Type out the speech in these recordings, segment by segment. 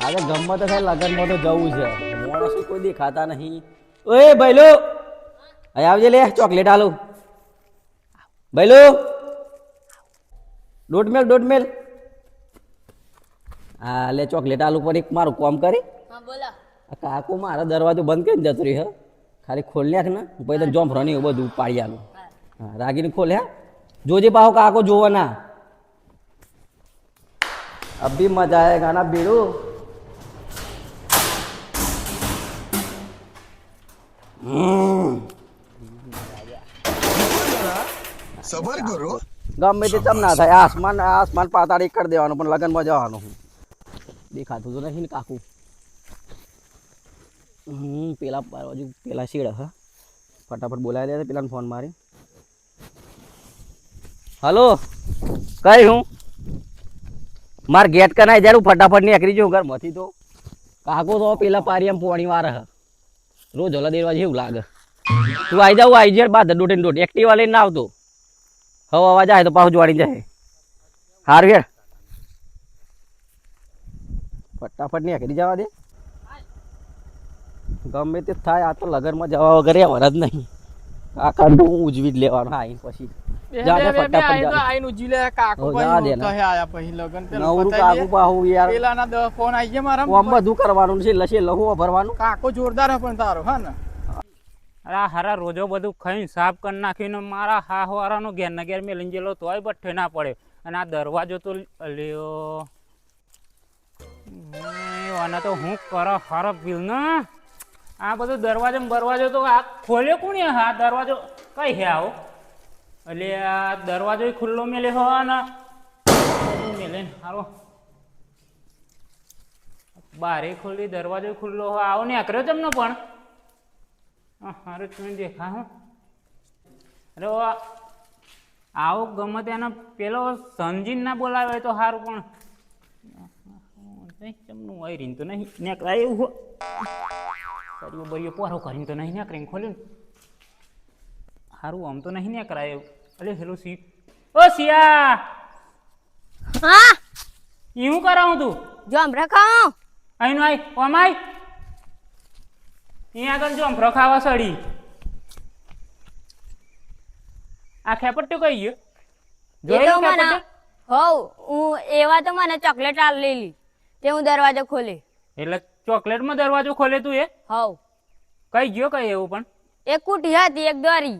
આજે ગમત તો થાય લગનમાં તો જવું છે માણસો કોઈ દેખાતા નહીં. ઓય ભઈલો અહીં આવજે લે ચોકલેટ આલું. ભઈલો દોઢ મેલ હા લે ચોકલેટ આલુ પર એક મારું કોમ કરી. હા બોલો. આ કાકો મારા દરવાજો બંધ કરીને જતો રહી. હ ખાલી ખોલ નાખ ને પછી તને જોમ ફ્રોની બધું પાડી આલું. હા રાગીને ખોલે હા જોજે પાહો કાકો જોવો ના. અભી મજા આયેગા ના બીડું. સબર કરો. ગમે તે ચમ ના થાય આસમાન પાતાળી કરી દેવાનું પણ લગનમાં જવાનું. દેખાતું તો નથી ને કાકુ. પેલા બાજુ પેલા શેડ હા ફટાફટ બોલાવી દે પેલાને ફોન મારી. હલો કઈ હું માર ગેટ કનાય જ્યારે હું ફટાફટ નીકળી જાઉં ઘરમાંથી તો કાકો તો પેલા પારિયામાં પોણી વાર હ રોજ ઓલા દેવા જેવું લાગે. તું આવી જાવ આવી જાય બાદ દોઢ એક્ટિવા લઈને ના આવતો. હવે અવાજ આવે તો પાછું જોડી જાય. હારું યાર ફટાફટ નીકળી જવા દે. ગમે તે થાય આ તો લગનમાં જવા વગર વરજ નહીં. કાકા તો હું ઉજવી જ લેવાનો આઈને પછી જા દે ફટાફટ જા. આઈને ઉજી લે કાકો હો, જા દે ભાઈ ને. કહે આયા પછી લગન પેલું નવરું પતાઈ કાકુ દે. પાહુ યાર પેલાના 10 ફોન આવી ગયા મારા કોમ બધું કરવાનું છે લસે લહુ ભરવાનું. કાકો જોરદાર હે પણ તારો હા ને અરે હારા રોજો બધું ખાઈને સાફ કરી નાખીને મારા હાહવારાનો ઘેર ના ઘેર મેં લઈને ગયેલો તોય બઠ્ઠે ના પડે. અને આ દરવાજો તો લ્યો આને તો હું કરો હારો પીલ ને આ બધું દરવાજો તો આ ખોલ્યો કોણે? હા દરવાજો કઈ હે આવો એટલે આ દરવાજો ખુલ્લો મેલે હો ને મેલે હારો બારે ખોલી દરવાજો ખુલ્લો હો આવો ને આકર્યો તમને પણ હારું તમે દેખા હો. અરે આવો ગમે તેનો પેલો સમજીને ના બોલાવે તો સારું પણ ચમનું આવી રીન તો નહીં નેકળાય એવું હો. સરીઓ બરીઓ પોરો કરીને તો નહીં નેકળીને ખોલ્યું સારું આમ તો નહીં નેકળાય એવું. અરે હેલો સી ઓ સિયા હા એવું કરાવું તું જોમ રખાઓ. અહીં આય ઓમાય અહીંયા આગળ જો ખાવા સડી આ ખેપટ્ટું કઈ ગયો જોયેલું ખેપટ્ટું? હું એવા તો મને ચોકલેટ આ લેલી તે હું દરવાજો ખોલી. એટલે ચોકલેટમાં દરવાજો ખોલે તું એ હવ કઈ ગયો કઈ એવું પણ એક કુટી હતી એક દોરી.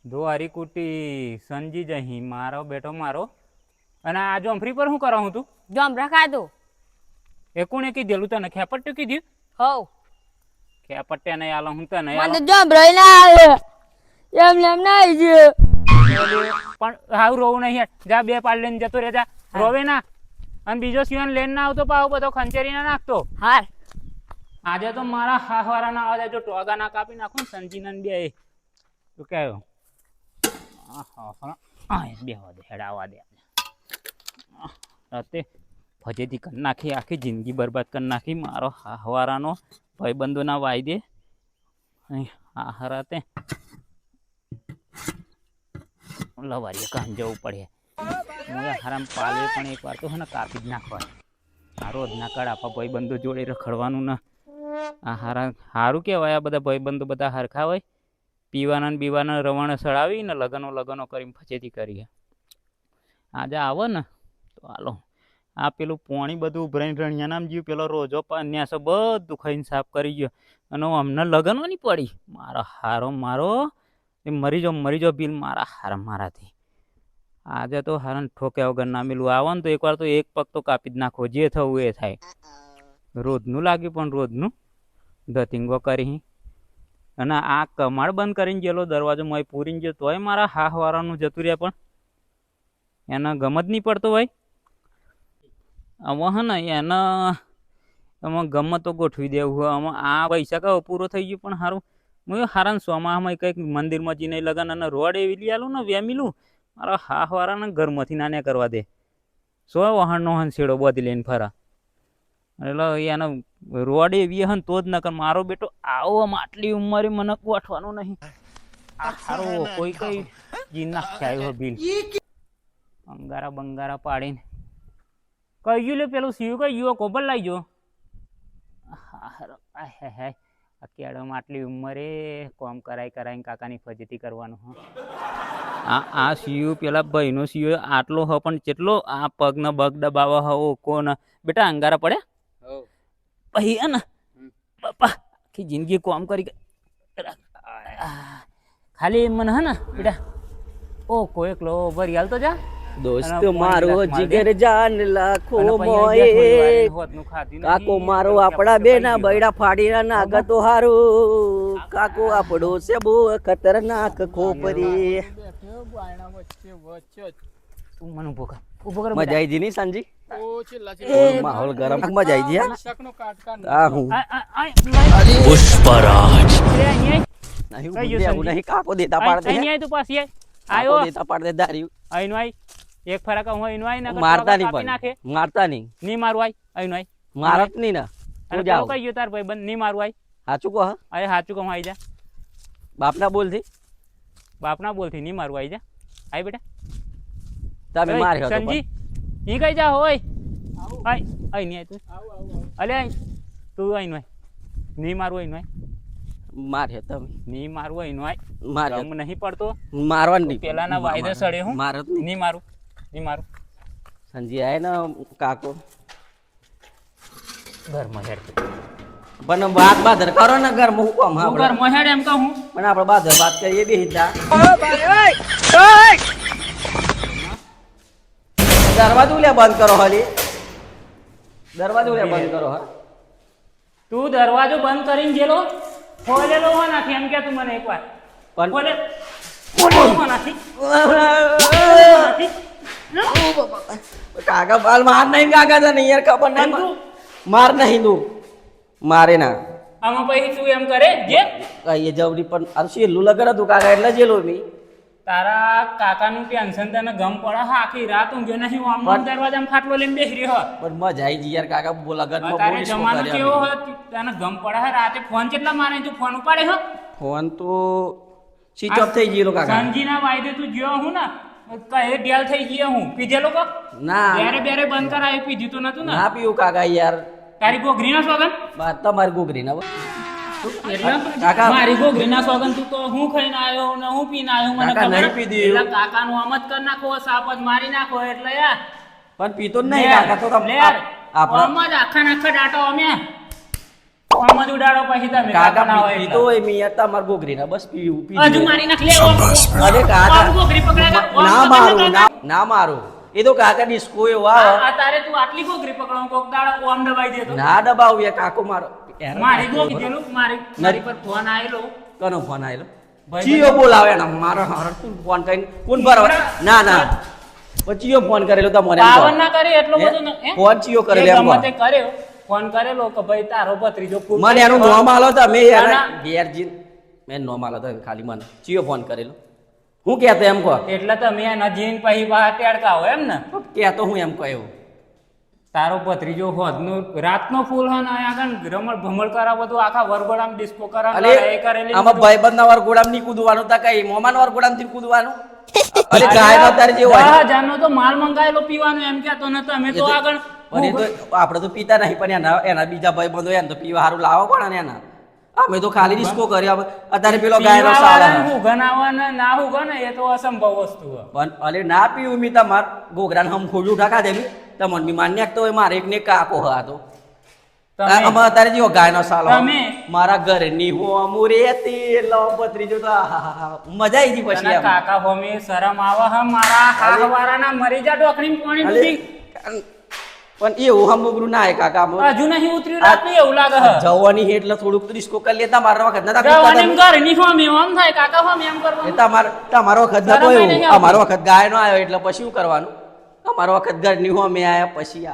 ધોવારી કુટી સંજી જહી મારો બેટો મારો. અને આ જોમફરી પર શું કરાવું તું? જોમ રખાતો. એ કોણે કીધેલું તને ખેપટ્ટું કીધું? હવ ખેપટ્ટે નહીં આલો હું તને મને આલો જોમ રહી ના આવે એમ ના આવી ગયો. પણ હાવ રોવું નહીં જા બે પાડ લઈને જતો રે જા રોવે ના. અને બીજો સિવાન લઈને ના આવતો પાવ બધો ખંચેરી ના નાખતો. હાર આજે તો મારા હાહવારા ના આવે જો ટોગા ના કાપી નાખું સંજીના બે તું કહેવો બેવા દે હેડાવા દે રાતે ફજેથી કરી નાખી આખી જિંદગી બરબાદ કરી નાખી મારો હાહવારાનો ભાઈબંધો ના વાઈ દે હા રાતે લવારીએ કાન જવું પડે. હારામ પાલે પણ એક વાર તો હે ને કાપી જ નાખવા. આ રોજ ના કડાપા ભાઈબંધો જોડે રખડવાનું ને આ સારું કહેવાય. આ બધા ભાઈબંધો બધા હરખા હોય પીવાના ને બીવાના રવાણે સડાવી ને લગનો કરીને ફચેતી કરીએ. આજે આવો ને તો હાલો આ પેલું પોણી બધું ઉભરાઈને રણિયા નામ જ્યું પેલો રોજો ન્યાસો બધું ખાઈને સાફ કરી ગયો અને અમને લગનો નહીં પડી. મારો હારો મારો એ મરી જાઓ બિલ મારા હારા મારાથી. આજે તો હારા ઠોક્યા વગર ના મેલું આવો ને તો એકવાર તો એક પગ તો કાપી જ નાખો જે થવું એ થાય. રોજનું લાગ્યું પણ રોજનું ધતિંગો કરી અને આ કમાડ બંધ કરીને ગયેલો દરવાજો મય પૂરીને ગયો તોય મારા હાહવારાનું જતું રહ્યા પણ એના ગમ જ નહીં પડતો ભાઈ. હવે હે ને એના આમાં ગમ તો ગોઠવી દેવું હોય આમાં આ પૈસા કહો પૂરો થઈ ગયો પણ સારું હું હારા સોમામાં કંઈક મંદિરમાં જઈને લગન અને રોડ એવી લઈ આલું ને વેમીલું મારા હાહવારાને ઘરમાંથી નાને કરવા દે. સો વહાણનો હંસેડો બધી લઈને ફરા એટલે એને રોડ એવી હન તો જ ન કર. મારો બેટો આવો આટલી ઉંમરે મને ગોઠવાનું નહીં. હારો કોઈ કઈ જી નાખ્યા આવ્યો બિલ અંગારા બંગારા પાડીને કઈ ગયું લે પેલું સીવું કઈ ગયું કોબર લાવી ગયો આ કેળામાં આટલી ઉંમરે કોમ કરાઈને કાકાની ફજેતી કરવાનું આ સીયું પેલા ભાઈનો સીયો આટલો હ પણ કેટલો આ પગનો બગ દબાવો હો કોણ બેટા અંગારા પડ્યા ભાઈ હે ને બાપા આખી જિંદગી કોમ કરી ખાલી મને હે ને બેટા ઓ કોઈ એકલો ભરી હાલ તો જા દોસ્ત મારો જીગર જાન લાખો મોએ કાકો મારો આપડા બેના બૈડા ફાડીના નાગતો હારો કાકો આપડો છે બહુ ખતરનાક ખોપરી તું મને ઉભો કર મજા આવી જી ની સાંજી ઓ ચિલ્લા માહોલ ગરમ મજા આવી જી હા શકનો કાટકા આ હું પુષ્પરાજ નહીં હું નહીં કાકો દેતા પાડ દે તું પાછી આયો દેતા પાડ દે દારી આઈનો આઈ એક ફરક હું આઈનો આઈ ના મારતા નહીં પણ મારતા નહીં ની મારું આઈ આઈનો આઈ મારત નહીં ને અને જાવ કઈ ગયો તાર ભાઈ બંધ ની મારું આઈ સાચું કહો અરે સાચું કહું આઈ જા બાપના બોલથી બાપના બોલથી ની મારું આઈ જા આઈ બેટા તમે માર્યો તો સંજી ઈ કઈ જા હોય આઈ આઈ ની આઈ તું અલે આઈ તું આઈનો આઈ ની મારું આઈનો આઈ માર્યો તમે ની મારું આઈનો આઈ માર્યો ગમ નહીં પડતો મારવાનું નહીં પેલાના વાયદે સડે હું મારત નહીં ની મારું ની મારું સંજી આય ને કાકો ઘરમાં હેડ પણ વાત બાદર કરો ને ઘરમાં હું કોમ હું આપણે ઘરમાં હેડ એમ કહું પણ આપણે બાદર વાત કરીએ બે હિદ્દા દરવાજો લે બંધ કરો હાલી દરવાજો લે બંધ કરો હા તું દરવાજો બંધ કરીને ગયેલો ખોલેલો હો નાખી એમ કે તું મને એકવાર પણ ખોલે ખોલેલો હો નાખી કાકા બાલ માર નહીં કાકા તને યાર ખબર નહીં માર નહીં તું મારે ના આમાં પછી તું એમ કરે જે કહીએ જવરી પણ અરે છેલ્લું લગન હતું કાકા એટલે જેલો મી તારા કાકાનું ટેન્શન તને ગમ પડે હા આખી રાત ઊંઘ્યો નહીં આમ દરવાજામાં ખાટલો લઈને બેસી રહ્યો પણ મજા આવી ગઈ યાર કાકા લગનમાં તારે બોલીશ જમાનો કેવો હોય તને ગમ પડે હે રાતે ફોન કેટલા મારે તું ફોન ઉપાડે હો ફોન તો સ્વિચ ઓફ થઈ ગયેલો કાકા સંજીના વાયદે તું જ્યો હું ને કહે ડેલ થઈ ગયો હું પીધેલો કો ના બેરે બેરે બંધ કરાય પીધું તો નતું ને ના પીવું કાકા યાર તારી ગોગરીના સોગન તમારી ગોગરી ના એટલે કાકા મારી ગોગરીના સોગન તું તો હું ખાઈને આવ્યો ને હું પીને આવ્યો મને કાકા ખબર નહીં પીધી એટલે કાકાનું આમ જ કરી નાખો સાપ જ મારી નાખો એટલે યાર પણ પીતો જ નહીં કાકા તો લે આપણે આમ જ આખા નાખા ડાટો અમે આમ જ ઉડાડો પછી તમે કાકા ના હોય પીતો હોય મી યાર તમારી ગોગરી ના બસ પીવું એટલે. હજુ મારી નાખ લે અરે કાકા ગોગરી પકડાય ના મારું ના મારું એ તો કાકા ડિસ્કો એવો આવે આ તારે તું આટલી ગોગરી પકડો કોક દાડો ઓમ દબાઈ દેતો ના દબાવું યાર કાકો મારો મારી ગોગરી દેલું મારી પર ફોન આયેલો કનો ફોન આવેલો ભાઈ ચિયો બોલાવે ને મારો હારો તું ફોન કરીને કોણ બરાબર ના ના ચિયો ફોન કરેલો તો મને પાવન ના કરે એટલો બધો ન હે? ફોન ચિયો કરેલો એ એમ ગમે તે કર્યો ફોન કરેલો કે ભાઈ તારો ભત્રીજો ફૂલ મને એનું નોમ આલો તો મેં ના, એને ના. ઘેર જીન મેં નોમ આલો તો ખાલી મને ચિયો ફોન કરેલો હું કહેતો એમ કહો એટલે તમે એના જીન પછી બહાર ટેડકાવો એમ ને કહેતો હું એમ કહ્યું તારો ભત્રીજો હોદનો રાતનો ફૂલ હે ને આગળ રમણ ભમણ કરા બધું આખા વરગોડામાં ડિસ્કો કરા અરે એ કરેલી આમાં ભાઈબંધના વરઘોડામાં નહીં કૂદવાનું તા કઈ મોમાના વરઘોડામાં થી કૂદવાનું અરે ગાયનો તારે જેવો હોય 10,000 નો તો માલ મંગાયેલો પીવાનું એમ કહેતો ન તમે તો આગળ પણ એ તો આપણે તો પીતા નહીં પણ એના બીજા ભાઈબંધો એને તો પીવા સારું લાવો પણ ને એના અમે તો ખાલી ડિસ્કો કર્યા અત્યારે પેલો ગાયનો સાળ હે. હું ગનાવાને ના હું ગને એ તો અસંભવ વસ્તુ હે પણ અરે ના પીવું મી તમાર ગોગરાને હમ ખોજું ઠાકા દેમી તમને બી માન નાખતો હોય મારે એકને કાકો હતો તમે આમાં અત્યારે જેવો ગાયનો સાળ હોય. તમે મારા ઘરની હો અમુરેતી લો પત્રીજો તો આહાહા. મજા આવી ગઈ પછી તને એમ. કાકા હોમી શરમ આવે હ મારા હાહવારાના મરી જા ડોકરી પાણી અરે, ડૂબી પણ એવું હમુગરું ના હે કાકા હજુ નહીં ઉતર્યું રાત નહીં એવું લાગે હ જવાની હે એટલે થોડુંક તો ડિસ્કો કરી લેતા મારા વખત નતા જવાની પીતા ઘર ની હોમી ઓમ થાય કાકા હોમી એમ કરવાનું તમારો વખત નતો શરમ ય એવું નહીં આવતી. અમારો વખત ગાય નો આવ્યો એટલે પછી શું કરવાનું અમારો વખત ઘરની હો મેં આયા પછી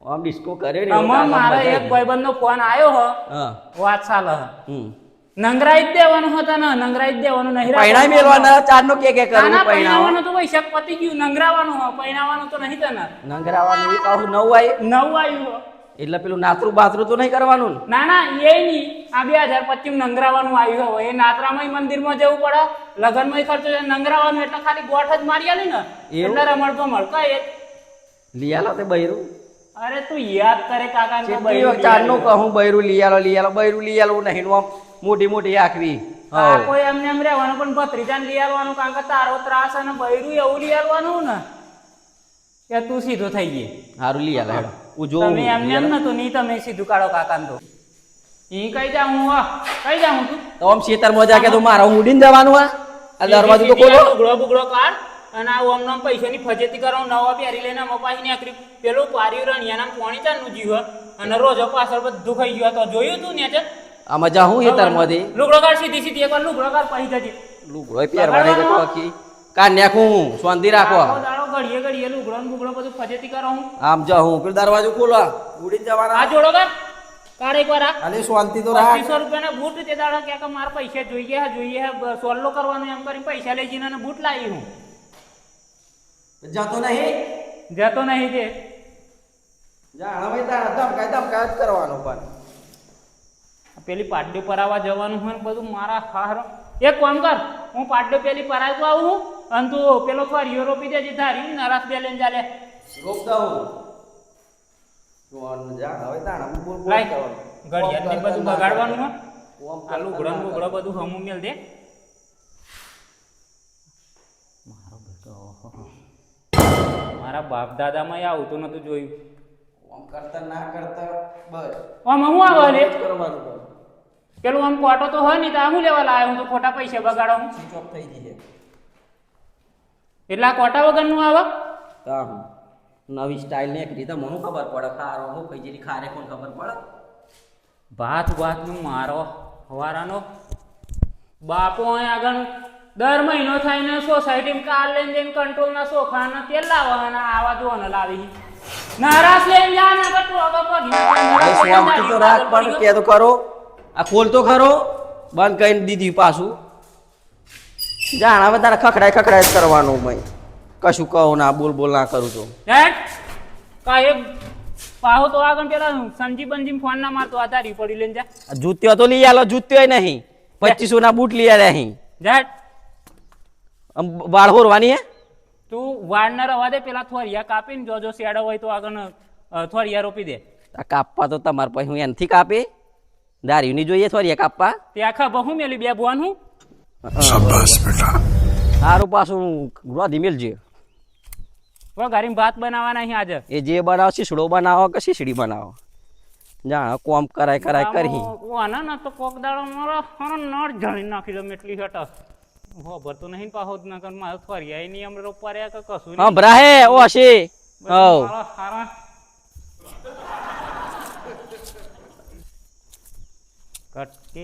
આમ ડિસ્કો કરે ને આમાં મારા એક ભાઈબંધ નો ફોન આવ્યો હ હા વાત ચાલે હ હમ નંગરાઈ જ દેવાનું હતા ને નંગરાઈ જ દેવાનું નહીં પૈણા મેલવાના ચાર નો કે કરવું પૈણાવા પૈણાવાનું તો ભાઈ શક પતી ગયું નંગરાવાનું હ પૈણાવાનું તો નહીં તને નંગરાવાનું એ પાછું નવું આય નવું આવ્યું હ. એટલે પેલું નાતરું બાતરું તો નહીં કરવાનું ને? ના ના એ નહીં આ 2025 નંગરાવાનું આવ્યું હોય એ નાતરામાં મંદિરમાં જવું પડે લગનમાં ખર્ચો છે નંગરાવાનું એટલે ખાલી ગોઠ જ મારી આલી ને એવું? એટલે રમણ ભમણ કઈ લિયાલો તે બૈરું અરે તું યાદ કરે કાકા કેટલી વખત ચારનું કહું બૈરું લઈ આલો બૈરું લઈ આલો નહીં નું આમ મોટી મોટી આખવી કોઈ એમને એમ રહેવાનું પણ ભત્રીજાને લઈ આવવાનું કારણ કે તારો ત્રાસ અને બૈરું એવું લઈ આવવાનું ને કે તું સીધો થઈ ગઈ સારું લઈ આલો હેડો હું જોઉં તમે એમને એમ નતું નહીં તમે સીધું કાઢો કાકાને તો ઈ કઈ જાઉં કઈ જાઉં તું તો આમ ખેતરમાં જા કે તો મારા ઉડીને જવાનું આ દરવાજો તો ખોલો લુગડો બુગડો કાઢ અને આ ઓમ નામ પૈસાની ફજેતી કરો નવા પહેરી લઈને મપાઈ નીકળી પેલું પાર્યું રણિયાના પોણી ચાલનું જીવ અને રોજો પાછળ બધું ખાઈ ગયું તો જોયું તું ને આમાં જા હું ખેતરમાંથી લુગડો કાઢ સીધી સીધી એકવાર લુગડો કાઢ પહી જજે લુગડો પહેરવાની તો આખી કાઢ નાખું શાંતિ રાખો દાડો ઘડીએ ઘડીએ લુગડો ને બુગડો બધું ફજેતી કરો હું આમ જા હું પેલો દરવાજો ખોલો ઉડીને જવાના આ જોડો કાઢ એકવાર આ અરે શાંતિ તો રાખ 2500 રૂપિયાના બૂટ તે દાડા કે મારા પૈસા જોઈએ સોલ્લો કરવાનું એમ કરીને પૈસા લઈ જઈને બૂટ લાવી હું જતો નહીં જતો નહીં તે જાણ હવે તારા ધમકાય જ કરવાનો પણ પેલી પાટડી પરાવા જવાનું હોય ને બધું મારા હારો એક કામ કર હું પાટડી પેલી પરાવતો આવું હું અને તું પેલો ફરિયો રોપી દેજે ધારી નરાસ બે લઈને ચાલે રોકતા હું જોન જા હવે તાણા બોલ લાઈ કરવાનું ઘડિયાળ ને બધું બગાડવાનું હો આ લુગડો લુગડો બધું હમું મેલ દે મારો બેટો મારા બાપ દાદામાં આવતું નતું જોયું આમ કરતા ના કરતા બસ આમ હું આવે લે કરવાનું બસ પેલું આમ કોટો તો હોય ને તો આ હું લેવા લાવ્યો હું તો ખોટા પૈસા બગાડો હું સ્વિચ ઓફ થઈ ગઈ છે એટલા કોટા વગરનું આવે તા નવી સ્ટાઇલ ને કરી તો મને ખબર પડે ખારો હું કઈ જેની ખારે કોણ ખબર પડે ભાતનું મારો હવારાનો બાપો અહીં આગળ દર મહિનો થાય ને સોસાયટીમાં કાર લઈને જઈને કંટ્રોલના સોફાના તેલ લાવવાના આવા જોવાને લાવી નારાજ લઈને જા ને તો શાંતિ તો રાખ પણ કે તો કરો આ ખોલ તો ખરો બંધ કરીને દીધી પાછું જાણ હવે તારે ખખડાય જ કરવાનું ભાઈ કશું કહું ના બોલ ના કરું તો કાંઈ પાહો તો આગળ પેલા સંજી બંજી ફોન ના મારતો આધારી પડી લઈને જા જૂત્યો તો લઈ આલો જૂત્યો નહીં 2500 ના બૂટ લઈ આલ્યા અહીં જા વાળ હોરવાની હે તું વાળ ના રવા દે પેલા થોરિયા કાપીને જો શેડો હોય તો આગળ થોરિયા રોપી દે આ કાપવા તો તમારે પછી હું એનથી કાપી દારીની જોઈએ થોડી કાપવા તે આખા બહુ મેલી બે બોન હું શાબાશ બેટા સારું પાછું રોધી મેલજે વઘારીને ભાત બનાવવાના અહીં આજે એ જે બનાવો શીશડો બનાવો કે શીશડી બનાવો જાણ કોમ કરાય કરી આના ના તો કોક દાડો મારો નળ જાણી નાખી દો એટલી હટ હો ભરતો નહીં પાહો જ ના કર મારો ફરિયા નહીં અમને રોપવા રહ્યા કે કશું હા ભરાહે ઓ હશે હવ હારા કટકે